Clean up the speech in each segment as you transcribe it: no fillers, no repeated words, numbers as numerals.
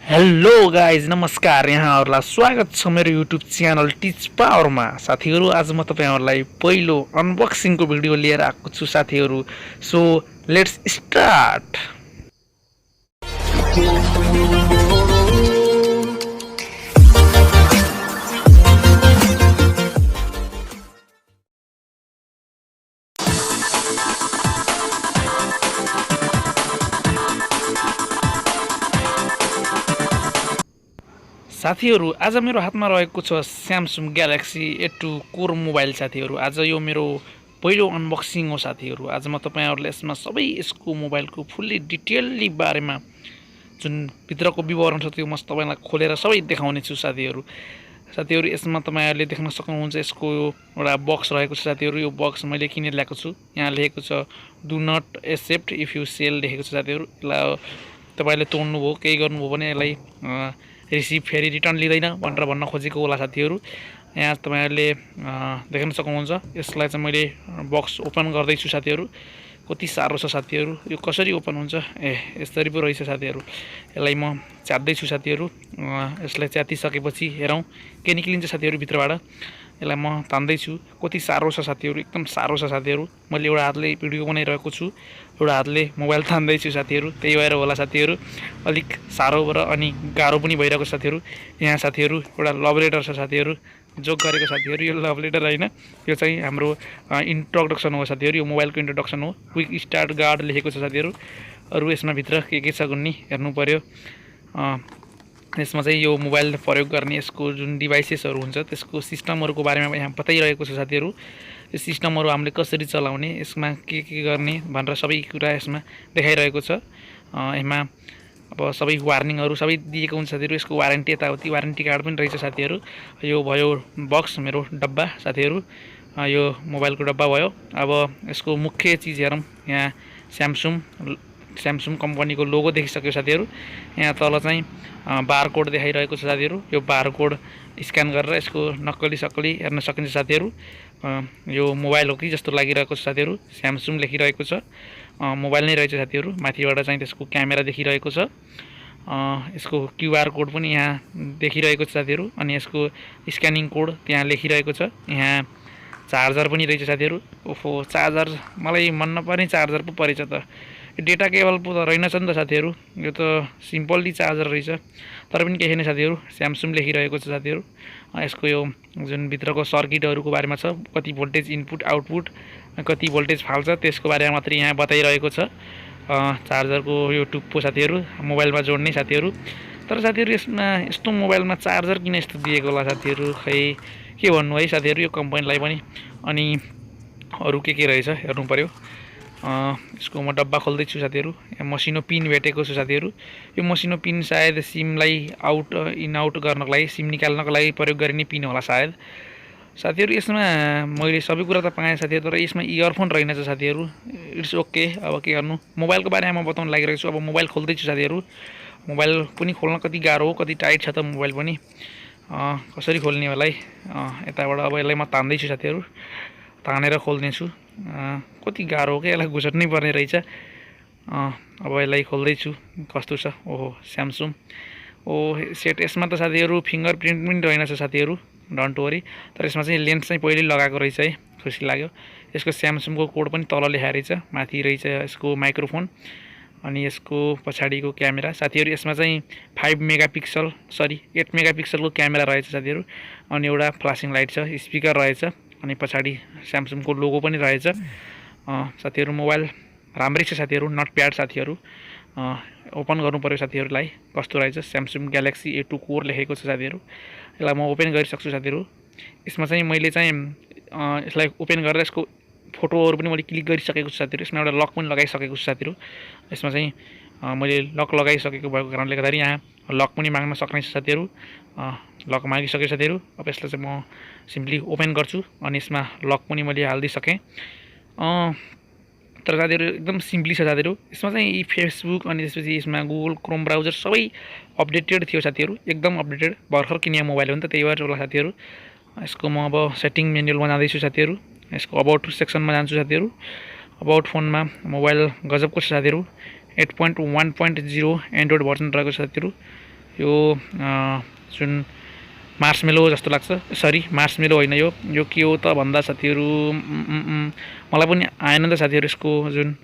Hello guys नमस्कार, यहाँहरूलाई स्वागत छ मेरो युट्युब च्यानल टिच पावरमा। साथीहरू, आज म तपाईहरुलाई पहिलो अनबक्सिङको भिडियो लिएर आएको छु साथीहरू। So let's start. साथीहरू, आज मेरो हातमा रहेको छ Samsung galaxy A2 core mobile. साथीहरू, आज यो मेरो पहिलो अनबक्सिङ हो साथीहरू। आज म तपाईहरुलाई यसमा सबै यसको मोबाइलको फुल्ली डिटेलली बारेमा जुन भित्रको विवरण छ त्यो म तपाईलाई खोलेर सबै देखाउने छु साथीहरू। साथीहरू, यसमा तपाईहरुले देख्न सक्नुहुन्छ यसको एउटा बक्स रहेको छ साथीहरू। यो बक्स मैले किनेर ल्याएको छु। यहाँ लेखेको छ do not accept if you sell लेखेको छ साथीहरू। यसलाई तपाईले तोड्नु भयो, केही गर्नु भयो भने यसलाई रिसिभ फेरि रिटर्न लिँदैन भनेर भन्न खोजेको होला साथीहरू। यहाँ तपाईहरुले देख्न सक्नुहुन्छ। यसलाई चाहिँ मैले बक्स ओपन गर्दैछु साथीहरू। कति साह्रो छ साथीहरू, यो कसरी ओपन हुन्छ? यसरी पो रहेछ साथीहरू। यसलाई म च्यात्दैछु साथीहरू। यसलाई च्यातिसकेपछि हेरौँ के निक्लिन्छ साथीहरू भित्रबाट। यसलाई म तान्दैछु। कति साह्रो छ साथीहरू, एकदम साह्रो छ साथीहरू। मैले एउटा हातले भिडियो बनाइरहेको छु, एउटा हातले मोबाइल तान्दैछु साथीहरू। त्यही भएर होला साथीहरू अलिक साह्रो र अनि गाह्रो पनि भइरहेको छ साथीहरू। यहाँ साथीहरू एउटा लभ लेटर छ साथीहरू, जोक गरेको साथीहरू। यो लभ लेटर होइन, यो चाहिँ हाम्रो इन्ट्रोडक्सन हो साथीहरू। यो मोबाइलको इन्ट्रोडक्सन हो। क्विक स्टार्ट गार्ड लेखेको छ साथीहरू। अरू यसमा भित्र के छ भन्ने हेर्नु पर्यो। यसमा चाहिँ यो मोबाइल प्रयोग गर्ने यसको जुन डिभाइसेसहरू हुन्छ त्यसको सिस्टमहरूको बारेमा यहाँ बताइरहेको छ साथीहरू। यो सिस्टमहरू हामीले कसरी चलाउने, यसमा के गर्ने भनेर सबै कुरा यसमा देखाइरहेको छ। यसमा अब सबै वार्निङहरू सबै दिएको हुन्छ साथीहरू। यसको वारेन्टी यताउति वारेन्टी कार्ड पनि रहेछ साथीहरू। यो भयो बक्स, मेरो डब्बा साथीहरू। यो मोबाइलको डब्बा भयो। अब यसको मुख्य चिज हेरौँ। यहाँ स्यामसङ कम्पनीको लोगो देखिसक्यो साथीहरू। यहाँ तल चाहिँ बारकोड देखाइरहेको छ साथीहरू। यो बारकोड स्क्यान गरेर यसको नक्कली सक्कली हेर्न सकिन्छ साथीहरू। यो मोबाइल हो कि जस्तो लागिरहेको छ साथीहरू। स्यामसङ लेखिरहेको छ, मोबाइल नै रहेछ साथीहरू। माथिबाट चाहिँ त्यसको क्यामेरा देखिरहेको छ। यसको क्युआर कोड पनि यहाँ देखिरहेको छ साथीहरू। अनि यसको स्क्यानिङ कोड त्यहाँ लेखिरहेको छ। यहाँ चार्जर पनि रहेछ साथीहरू। ओफो, चार्जर मलाई मन नपर्ने चार्जर पो परेछ त। डेटा केबल पो त रहेनछ नि त साथीहरू। यो त सिम्पल्ली चार्जर रहेछ, तर पनि केही छैन साथीहरू। स्यामसङ लेखिरहेको छ साथीहरू। यसको यो जुन भित्रको सर्किटहरूको बारेमा छ, कति भोल्टेज इनपुट आउटपुट, कति भोल्टेज फाल्छ त्यसको बारेमा मात्रै यहाँ बताइरहेको छ। चार्जरको यो टुप्पो साथीहरू, मोबाइलमा जोड्ने साथीहरू। तर साथीहरू यसमा यस्तो मोबाइलमा चार्जर किन यस्तो दिएको होला साथीहरू? खै के भन्नु है साथीहरू यो कम्पनीलाई पनि। अनि अरू के रहेछ हेर्नु पर्यो। यसको म डब्बा खोल्दैछु साथीहरू। यहाँ मसिनो पिन भेटेको छु साथीहरू। यो मसिनो पिन सायद सिमलाई इन आउट गर्नको लागि, सिम निकाल्नको लागि प्रयोग गरिने पिन होला सायद साथीहरू। यसमा मैले सबै कुरा त पाएँ साथीहरू, तर यसमा इयरफोन रहेनछ साथीहरू। इट्स ओके, अब के गर्नु। मोबाइलको बारेमा म बताउन लागिरहेको छु। अब मोबाइल खोल्दैछु साथीहरू। मोबाइल पनि खोल्न कति गाह्रो हो, कति टाइट छ त मोबाइल पनि। कसरी खोल्ने होला है? यताबाट अब यसलाई म तान्दैछु साथीहरू। तानेर खोल्नेछु। कति गाह्रो हो क्या, यसलाई घुसट्नै पर्ने रहेछ। अब यसलाई खोल्दैछु। कस्तो छ? ओहो, स्यामसङ। सेट। यसमा त साथीहरू फिङ्गर प्रिन्ट पनि रहेनछ साथीहरू, डोन्ट वरी। तर यसमा चाहिँ लेन्स चाहिँ पहिले लगाएको रहेछ है, खुसी लाग्यो। यसको स्यामसङको कोड पनि तल लेखाएको रहेछ, माथि रहेछ यसको माइक्रोफोन अनि यसको पछाडिको क्यामेरा साथीहरू। यसमा चाहिँ 8 मेगापिक्सलको क्यामेरा रहेछ साथीहरू। अनि एउटा फ्ल्यासिङ लाइट छ, स्पिकर रहेछ, अनि पछाडि स्यामसङको लोगो पनि रहेछ साथीहरू। मोबाइल राम्रै छ साथीहरू, नट ब्याड साथीहरू। ओपन गर्नु पर्यो साथीहरूलाई, कस्तो रहेछ। स्यामसङ ग्यालेक्सी A2 कोर लेखेको छ साथीहरू। यसलाई म ओपन गरिसक्छु साथीहरू। यसमा चाहिँ मैले चाहिँ यसलाई ओपन गरेर यसको फोटोहरू पनि मैले क्लिक गरिसकेको छु साथीहरू। यसमा एउटा लक पनि लगाइसकेको छु साथीहरू। यसमा चाहिँ मैले लक लगाइसकेको भएको कारणले गर्दाखेरि यहाँ लक पनि माग्न सक्ने छ साथीहरू। लक मागिसकेँ साथीहरू। अब यसलाई चाहिँ म सिम्पली ओपन गर्छु अनि यसमा लक पनि मैले हालिदिइसकेँ। तर साथीहरू एकदम सिम्पली छ साथीहरू। यसमा चाहिँ फेसबुक अनि त्यसपछि यसमा गुगल क्रोम ब्राउजर सबै अपडेटेड थियो साथीहरू, एकदम अपडेटेड। भर्खर किने मोबाइल हो नि त, त्यही भएर होला साथीहरू। यसको म अब सेटिङ मेन्युअलमा जाँदैछु साथीहरू। यसको अबाउट सेक्सनमा जान्छु साथीहरू। अबाउट फोनमा मोबाइल गजबको छ साथीहरू। 8.1.0 एन्ड्रोइड भर्जन रहेको छ साथीहरू। यो जुन मार्समेलो जस्तो लाग्छ, सरी मार्समेलो होइन, यो के हो त भन्दा साथीहरू मलाई पनि आएन त साथीहरू। यसको जुन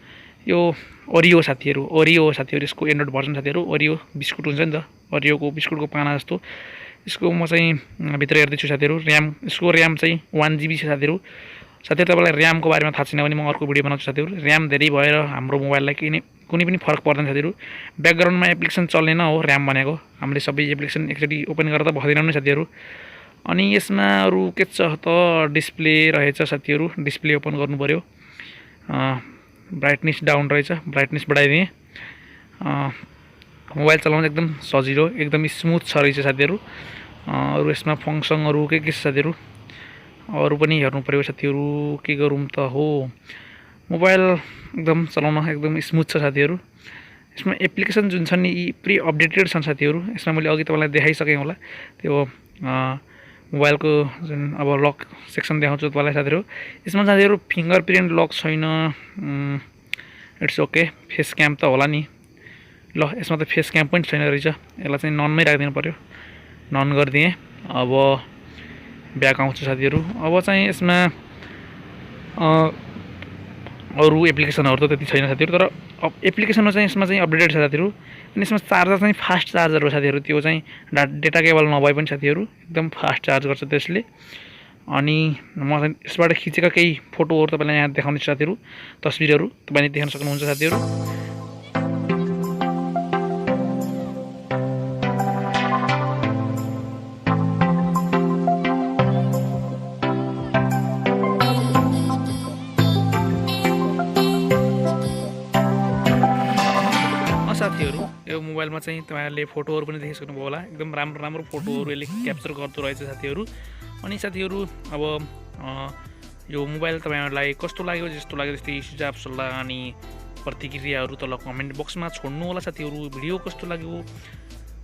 यो ओरियो साथीहरू यसको एन्ड्रोइड भर्जन साथीहरू। ओरियो बिस्कुट हुन्छ नि त, ओरियोको बिस्कुटको पाना जस्तो। यसको म चाहिँ भित्र हेर्दैछु साथीहरू। यसको ऱ्याम चाहिँ 1 GB छ साथीहरू। तपाईँलाई ऱ्यामको बारेमा थाहा छैन भने म अर्को भिडियो बनाउँछु साथीहरू। ऱ्याम धेरै भएर हाम्रो मोबाइललाई कुनै पनि फरक पर्दैन साथीहरू। ब्याकग्राउन्डमा एप्लिकेसन चल्ने न हो ऱ्याम भनेको, हामीले सबै एप्लिकेसन एकचोटि ओपन गरेर त भर्दैनौँ नि साथीहरू। अनि यसमा अरू के छ त, डिस्प्ले रहेछ साथीहरू। डिस्प्ले ओपन गर्नु पऱ्यो। ब्राइटनेस डाउन रहेछ, ब्राइटनेस बढाइदिएँ। मोबाइल चलाउन एकदम सजिलो, एकदम स्मुथ छ रहेछ साथीहरू। अरू यसमा फङ्सनहरू के छ साथीहरू, अरू पनि हेर्नु पऱ्यो साथीहरू। के गरौँ त हो, मोबाइल एकदम चलाउन एकदम स्मुथ छ साथीहरू। यसमा एप्लिकेसन जुन छन् नि यी प्री अपडेटेड छन् साथीहरू। यसमा मैले अघि तपाईँलाई देखाइसकेँ होला, त्यो मोबाइलको जुन अब लक सेक्सन देखाउँछु तपाईँलाई साथीहरू। यसमा साथीहरू फिङ्गर प्रिन्ट लक छैन, इट्स ओके। फेस क्याम त होला नि, ल यसमा त फेस क्याम पनि छैन रहेछ। यसलाई चाहिँ ननमै राखिदिनु पऱ्यो, नन गरिदिएँ। अब ब्याक आउँछु साथीहरू। अब चाहिँ यसमा अरू एप्लिकेसनहरू त त्यति छैन साथीहरू, तर एप्लिकेसनमा चाहिँ यसमा चाहिँ अपडेटेड छ साथीहरू। अनि यसमा चार्जर चाहिँ फास्ट चार्जर हो साथीहरू। त्यो चाहिँ डेटा केबल नभए पनि साथीहरू एकदम फास्ट चार्ज गर्छ त्यसले। अनि म चाहिँ यसबाट खिचेका केही फोटोहरू तपाईँलाई यहाँ देखाउने साथीहरू, तस्बिरहरू तपाईँले देख्न सक्नुहुन्छ साथीहरू। साथीहरू यो मोबाइलमा चाहिँ तपाईँहरूले फोटोहरू पनि देखिसक्नुभयो होला, एकदम राम्रो फोटोहरू यसले क्याप्चर गर्दो रहेछ साथीहरू। अनि साथीहरू अब यो मोबाइल तपाईँहरूलाई कस्तो लाग्यो, जस्तो लाग्यो त्यस्तै सुझाव सल्लाह अनि प्रतिक्रियाहरू तल कमेन्ट बक्समा छोड्नु होला साथीहरू। भिडियो कस्तो लाग्यो,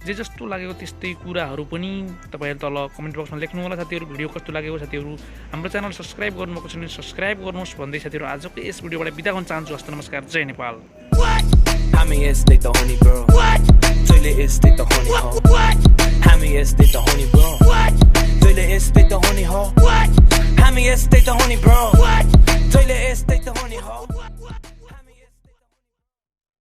जे जस्तो लाग्यो त्यस्तै कुराहरू पनि तपाईँहरू तल कमेन्ट बक्समा लेख्नु होला साथीहरू। भिडियो कस्तो लाग्यो साथीहरू, हाम्रो च्यानल सब्सक्राइब गर्नुभएको छ भने सब्सक्राइब गर्नुहोस् भन्दै साथीहरू आजको यस भिडियोबाट बिदा गर्न चाहन्छु। हस्त नमस्कार, जय Nepal. Hammy is the honey bro. What? Toilet is the honey hole. What? Hammy is the honey bro. What? Toilet is the honey hole. What? Hammy is the honey bro. What? Toilet is the honey hole.